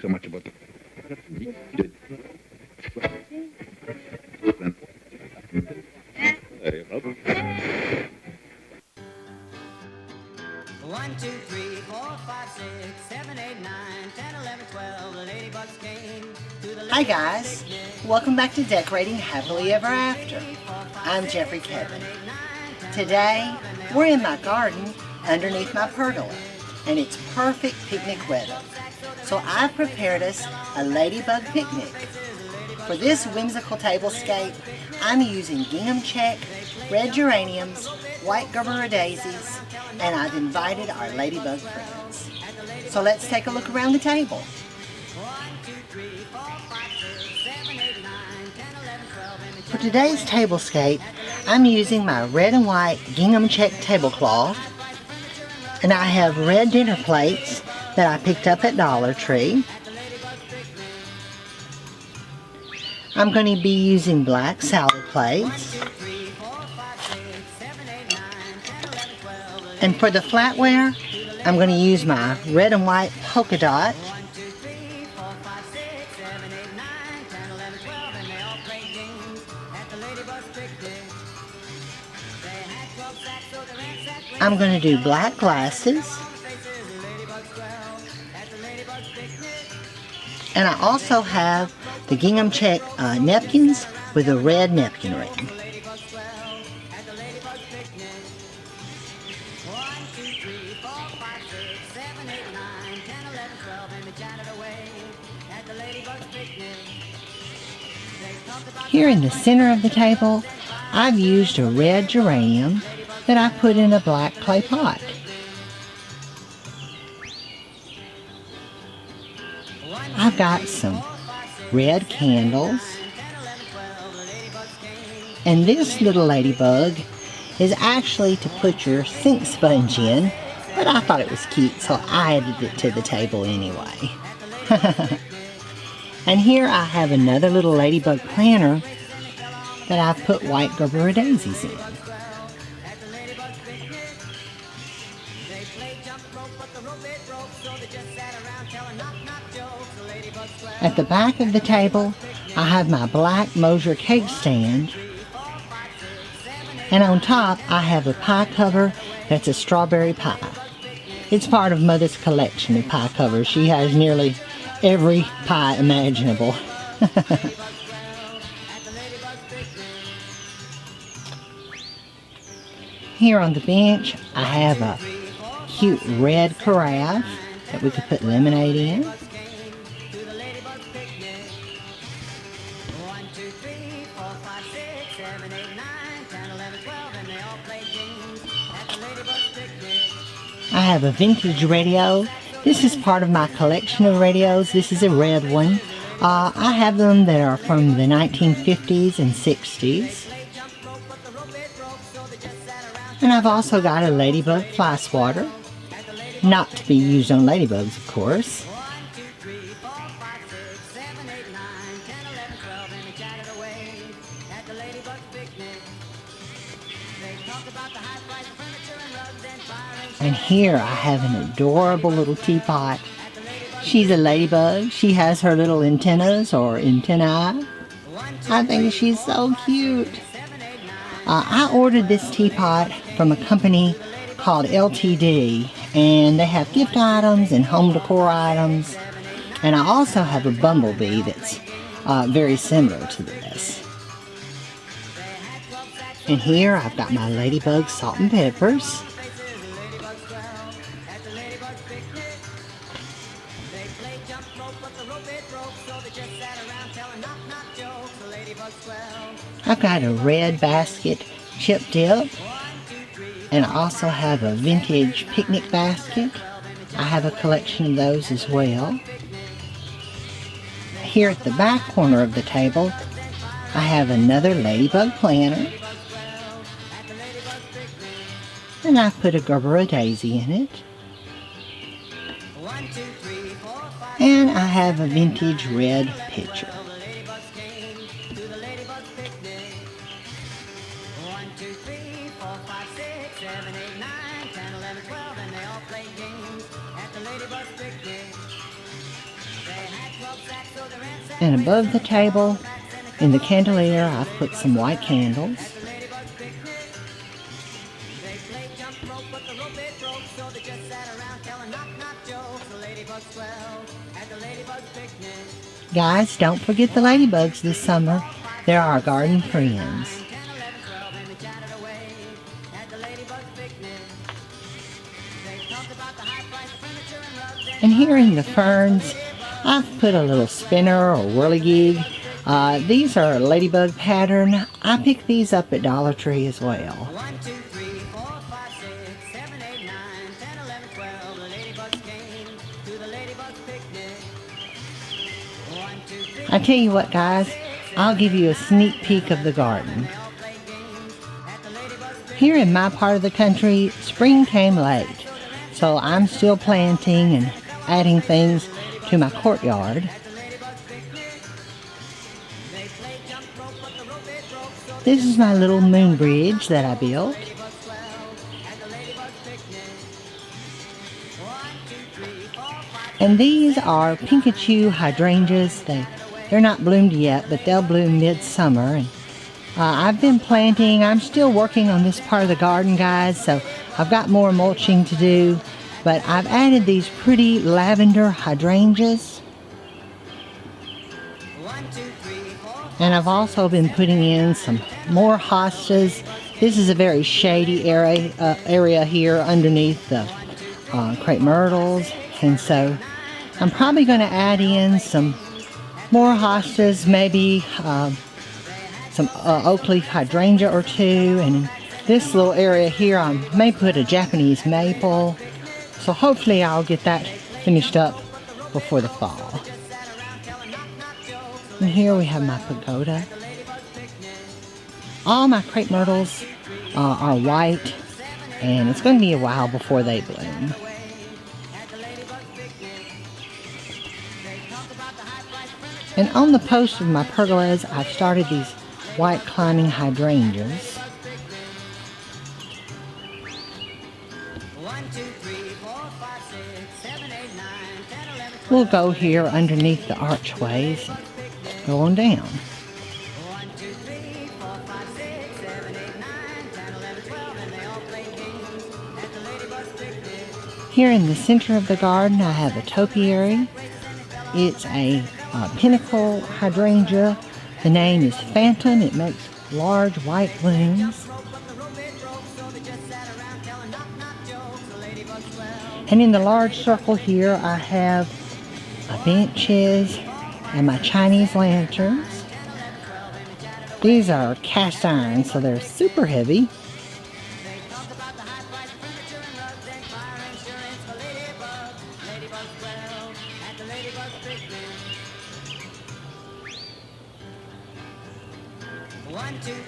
so much about the... One, two, three, 4, 5, 6, 7, 8, 9, 10, 11, 12. The ladybugs came to the... Hi guys, welcome back to Decorating Happily Ever After. I'm Jeffrey Kevin. Today, we're in my garden underneath my pergola, and it's perfect picnic weather. So I've prepared us a Ladybug Picnic. For this whimsical tablescape, I'm using gingham check, red geraniums, white gerbera daisies, and I've invited our ladybug friends. So let's take a look around the table. For today's tablescape, I'm using my red and white gingham check tablecloth, and I have red dinner plates that I picked up at Dollar Tree. I'm going to be using black salad plates. And for the flatware, I'm going to use my red and white polka dot. I'm going to do black glasses. And I also have the gingham check napkins with a red napkin ring. Here in the center of the table, I've used a red geranium that I put in a black clay pot. I've got some red candles, and this little ladybug is actually to put your sink sponge in, but I thought it was cute, so I added it to the table anyway. And here I have another little ladybug planter that I've put white gerbera daisies in. At the back of the table, I have my black Mosier cake stand, and on top I have a pie cover that's a strawberry pie. It's part of Mother's collection of pie covers. She has nearly every pie imaginable. Here on the bench, I have a cute red carafe that we could put lemonade in. I have a vintage radio. This is part of my collection of radios. This is a red one. I have them that are from the 1950s and 60s. And I've also got a Ladybug fly swatter. Not to be used on ladybugs, of course. And here I have an adorable little teapot. She's a ladybug. She has her little antennas or antennae. I think she's so cute. I ordered this teapot from a company called LTD, and they have gift items and home decor items. And I also have a bumblebee that's very similar to this. And here I've got my ladybug salt and peppers. I've got a red basket chip dip, and I also have a vintage picnic basket. I have a collection of those as well. Here at the back corner of the table, I have another ladybug planter, and I've put a gerbera daisy in it. And I have a vintage red pitcher. And above the table, in the chandelier, I've put some white candles. Guys, don't forget the ladybugs this summer. They're our garden friends. And here in the ferns, I've put a little spinner or whirligig. These are ladybug pattern. I picked these up at Dollar Tree as well. 1, 2, 3, 4, 5, 6, 7, 8, 9, 10, 11, 12. The ladybugs came to the ladybug picnic. 1, 2, 3. I tell you what, guys, I'll give you a sneak peek of the garden. Here in my part of the country, spring came late, so I'm still planting and adding things to my courtyard. This is my little moon bridge that I built. And these are Pikachu hydrangeas. They're not bloomed yet, but they'll bloom midsummer. And I've been planting. I'm still working on this part of the garden, guys, so I've got more mulching to do. But I've added these pretty lavender hydrangeas. And I've also been putting in some more hostas. This is a very shady area here underneath the crepe myrtles. And so I'm probably going to add in some more hostas, maybe some oak leaf hydrangea or two. And in this little area here, I may put a Japanese maple. So hopefully I'll get that finished up before the fall. And here we have my pagoda. All my crepe myrtles are white, and it's going to be a while before they bloom. And on the post of my pergolas, I've started these white climbing hydrangeas. We'll go here underneath the archways and go on down. Here in the center of the garden, I have a topiary. It's a pinnacle hydrangea. The name is Phantom. It makes large white blooms. And in the large circle here, I have my benches and my Chinese lanterns. These are cast iron, so they're super heavy.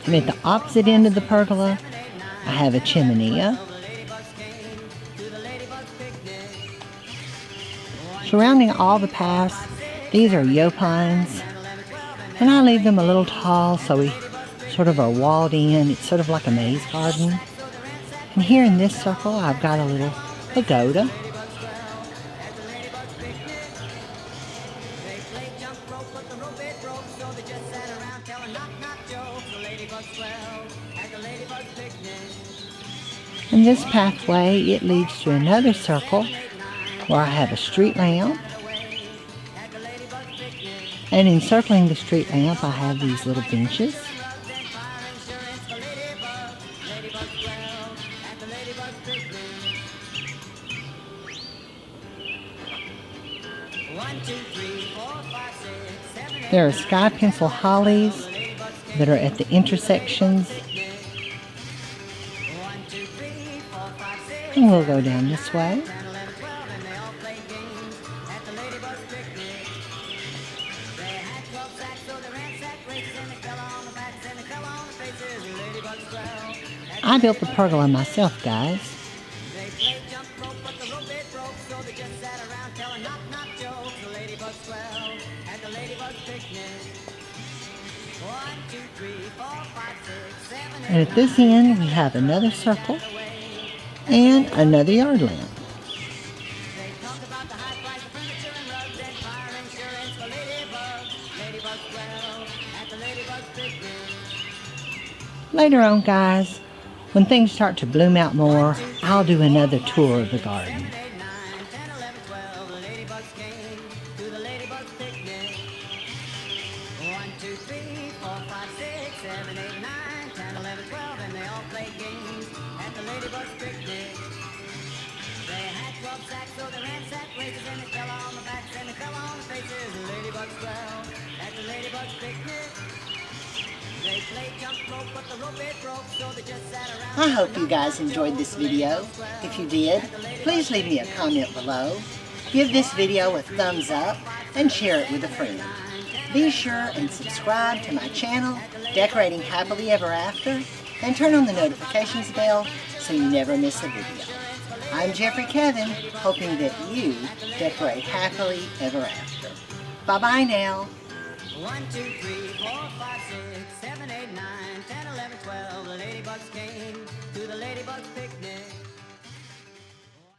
And at the opposite end of the pergola, I have a chimenea. Surrounding all the paths, these are yopines, and I leave them a little tall so we sort of are walled in. It's sort of like a maze garden. And here in this circle, I've got a little pagoda. And this pathway, it leads to another circle where I have a street lamp. And encircling the street lamp, I have these little benches. There are sky pencil hollies that are at the intersections. And we'll go down this way. I built the pergola myself, guys. And at this end, we have another circle and another yard lamp. Talk about the high price of furniture and rugs and fire insurance for ladybugs. Ladybugs dwell at the Ladybug Picnic. Later on, guys, when things start to bloom out more, I'll do another tour of the garden. 7, 8, 9, 10, 11, 12. The ladybugs came to the Ladybug Picnic. 1, 2, 3, 4, 5, 6, 7, 8, 9, 10, 11, 12. And they all played games at the Ladybug Picnic. They had 12 sacks, so they ransacked places, and they fell on the backs and they fell on the faces. The ladybugs dwell at the Ladybug Picnic. They played jump rope, but the rope it broke, so they just sat around. I hope you guys enjoyed this video. If you did, please leave me a comment below. Give this video a thumbs up and share it with a friend. Be sure and subscribe to my channel, Decorating Happily Ever After, and turn on the notifications bell so you never miss a video. I'm Jeffrey Kevin, hoping that you decorate happily ever after. Bye-bye now. 1, 2, 3, 4, 5, 6, 7, 8, 9, 10, 11, 12. The ladybugs came to the Ladybug Picnic.